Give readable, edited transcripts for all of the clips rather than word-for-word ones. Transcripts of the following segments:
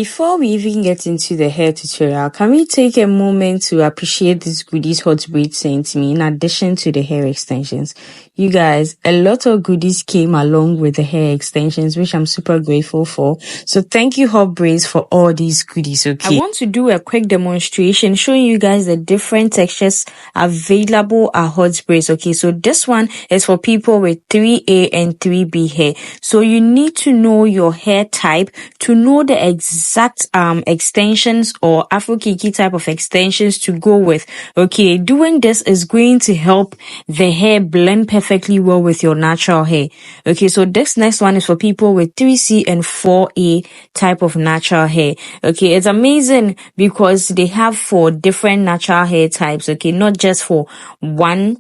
before we even get into the hair tutorial, can we take a moment to appreciate these goodies HOTBRAIDS sent me in addition to the hair extensions? You guys, a lot of goodies came along with the hair extensions, which I'm super grateful for. So thank you HOTBRAIDS for all these goodies, okay? I want to do a quick demonstration showing you guys the different textures available at HOTBRAIDS, okay? So this one is for people with 3A and 3B hair. So you need to know your hair type to know the exact extensions or Afro Kinky type of extensions to go with. Okay, doing this is going to help the hair blend perfectly well with your natural hair. Okay, so this next one is for people with 3C and 4A type of natural hair. Okay, it's amazing because they have 4 different natural hair types. Okay, not just for one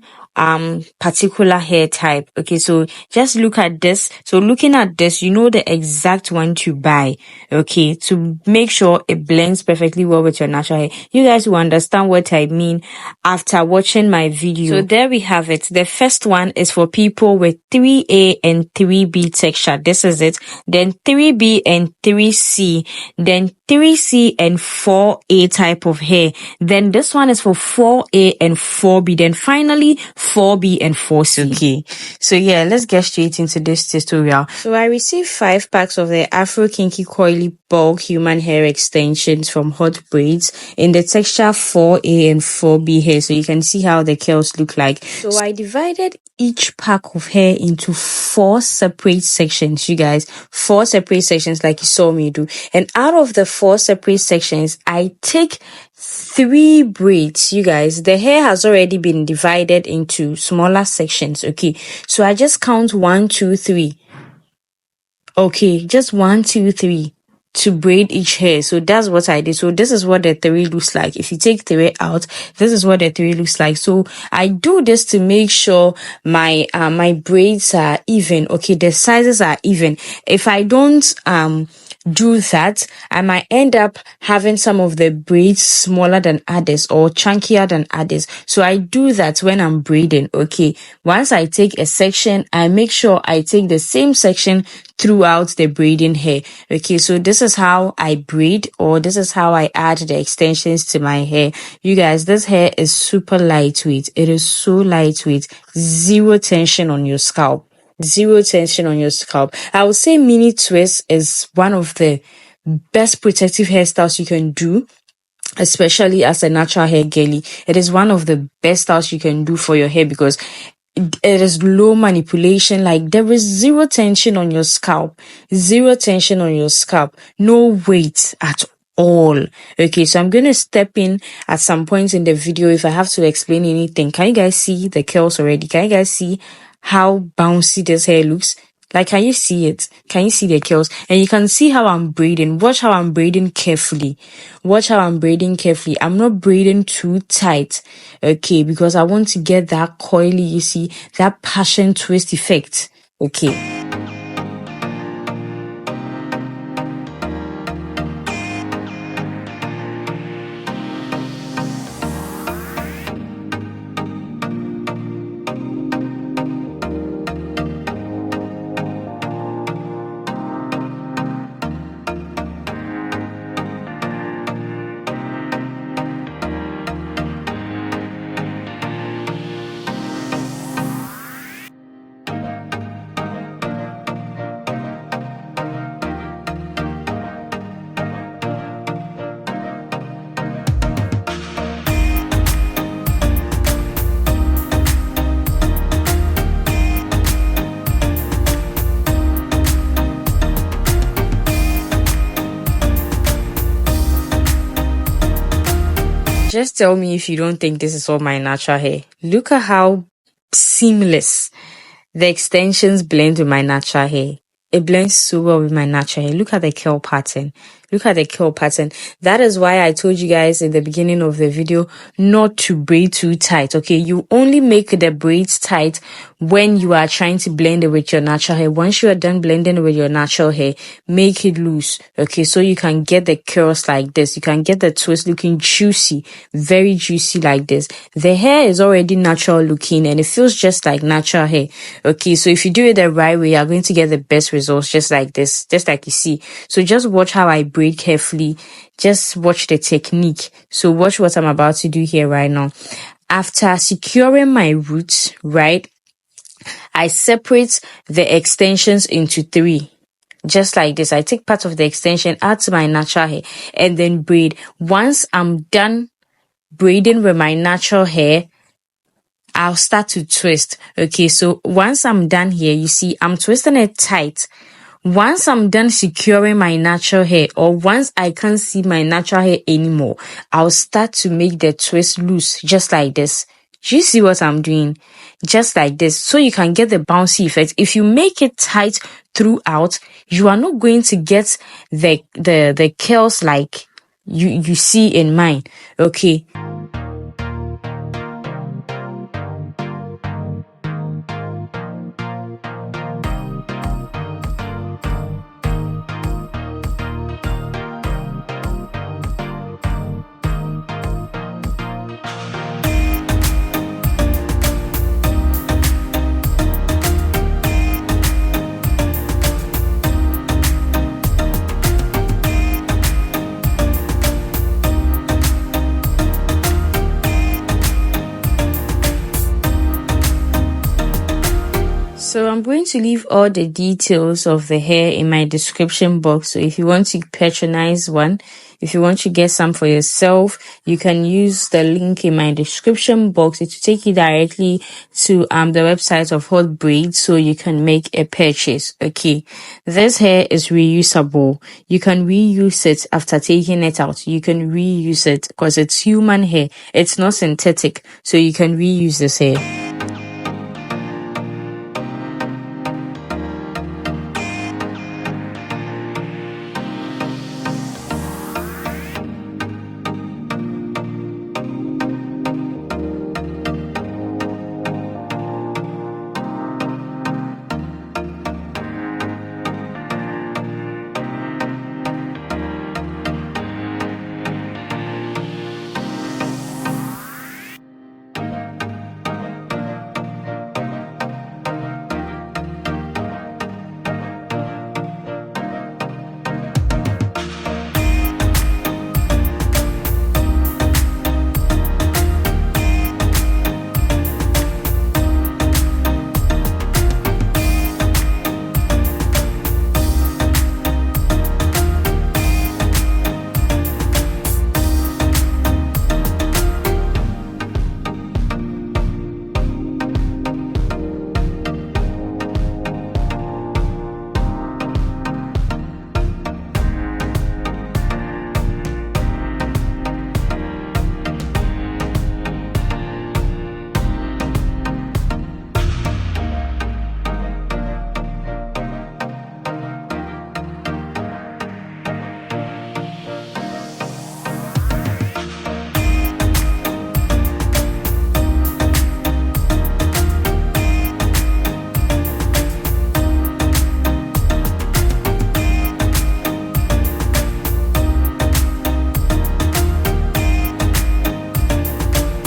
particular hair type. Okay, so just look at this. So looking at this, you know the exact one to buy, okay, to make sure it blends perfectly well with your natural hair. You guys will understand what I mean after watching my video. So there we have it. The first one is for people with 3A and 3B texture. This is it. Then 3B and 3C. Then 3C and 4A type of hair. Then this one is for 4A and 4B. Then finally 4B and 4C. Okay, so yeah, let's get straight into this tutorial. So I received 5 packs of the Afro Kinky Coily bulk human hair extensions from HOTBRAIDS in the texture 4A and 4B hair. So you can see how the curls look like. So I divided each pack of hair into 4 separate sections, you guys. 4 separate sections like you saw me do. And out of the 4 separate sections, I take 3 braids, you guys. The hair has already been divided into smaller sections, okay? So I just count 1, 2, 3. Okay, just 1, 2, 3 to braid each hair. So that's what I did. So this is what the 3 looks like. If you take 3 out, this is what the 3 looks like. So I do this to make sure my my braids are even. Okay, the sizes are even. If I don't do that, I might end up having some of the braids smaller than others or chunkier than others. So I do that when I'm braiding. Okay, once I take a section, I make sure I take the same section throughout the braiding hair. Okay, so this is how I braid, or this is how I add the extensions to my hair. You guys, this hair is super lightweight. It is so lightweight. Zero tension on your scalp. Zero tension on your scalp. I would say mini twist is one of the best protective hairstyles you can do, especially as a natural hair girly. It is one of the best styles you can do for your hair because it is low manipulation. Like, there is zero tension on your scalp. Zero tension on your scalp. No weight at all. Okay, so I'm going to step in at some points in the video if I have to explain anything. Can you guys see the curls already? Can you guys see how bouncy this hair looks? Like, can you see it? Can you see the curls? And you can see how I'm braiding. Watch how I'm braiding carefully. Watch how I'm braiding carefully. I'm not braiding too tight, okay, because I want to get that coily, you see, that passion twist effect, okay. Just tell me if you don't think this is all my natural hair. Look at how seamless the extensions blend with my natural hair. It blends so well with my natural hair. Look at the curl pattern. Look at the curl pattern. That is why I told you guys in the beginning of the video not to braid too tight. Okay, you only make the braids tight when you are trying to blend it with your natural hair. Once you are done blending it with your natural hair, make it loose. Okay, so you can get the curls like this. You can get the twist looking juicy, very juicy like this. The hair is already natural looking and it feels just like natural hair. Okay, so if you do it the right way, you're going to get the best result. results just like this, just like you see. So just watch how I braid carefully. Just watch the technique. So watch what I'm about to do here right now. After securing my roots, right, I separate the extensions into 3. Just like this. I take part of the extension, add to my natural hair, and then braid. Once I'm done braiding with my natural hair, I'll start to twist. Okay, so once I'm done here, you see, I'm twisting it tight. Once I'm done securing my natural hair, or once I can't see my natural hair anymore, I'll start to make the twist loose, just like this. Do you see what I'm doing? Just like this, so you can get the bouncy effect. If you make it tight throughout, you are not going to get the curls like you see in mine. Okay. So I'm going to leave all the details of the hair in my description box. So if you want to patronize one, if you want to get some for yourself, you can use the link in my description box. It will take you directly to the website of HOTBRAIDS, so you can make a purchase. Okay, this hair is reusable. You can reuse it after taking it out. You can reuse it because it's human hair. It's not synthetic, so you can reuse this hair.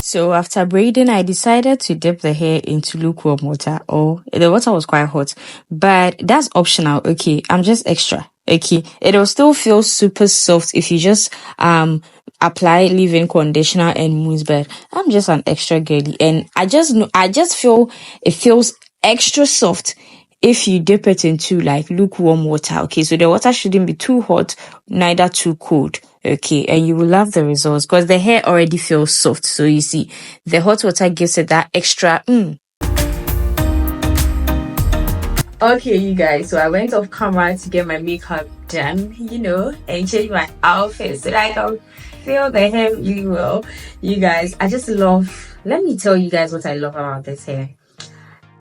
So after braiding, I decided to dip the hair into lukewarm water. The water was quite hot, but that's optional. Okay, I'm just extra. Okay, it'll still feel super soft if you just apply leave-in conditioner and mousse, but I'm just an extra girly, and I just feel it feels extra soft if you dip it into like lukewarm water. Okay, so the water shouldn't be too hot, neither too cold. Okay, and you will love the results because the hair already feels soft. So you see, the hot water gives it that extra. Okay, you guys, so I went off camera to get my makeup done, and change my outfit so that I can feel the hair really well. You guys, let me tell you guys what I love about this hair.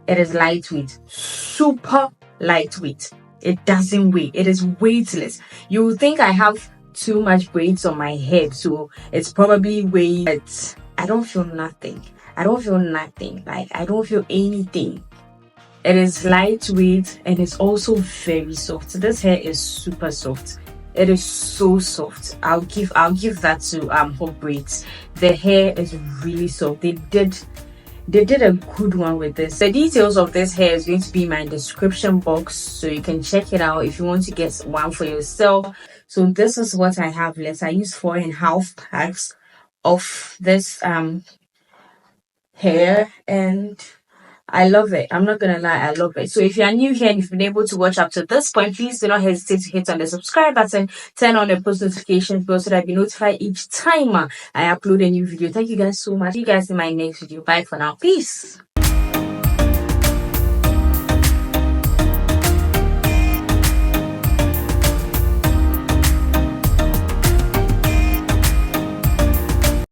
It is lightweight, super lightweight. It doesn't weigh. It is weightless. You will think I have too much braids on my head, so it's probably weight, but I don't feel nothing. Like, I don't feel anything. It is lightweight and it's also very soft. This hair is super soft. It is so soft. I'll give that to HOTBRAIDS. The hair is really soft. They did They did a good one with this. The details of this hair is going to be in my description box, so you can check it out if you want to get one for yourself. So this is what I have left. I used 4.5 packs of this hair, and I love it. I'm not gonna lie, I love it. So if you are new here and you've been able to watch up to this point, please do not hesitate to hit on the subscribe button, turn on the post notification bell so that you'll be notified each time I upload a new video. Thank you guys so much. See you guys in my next video. Bye for now. Peace.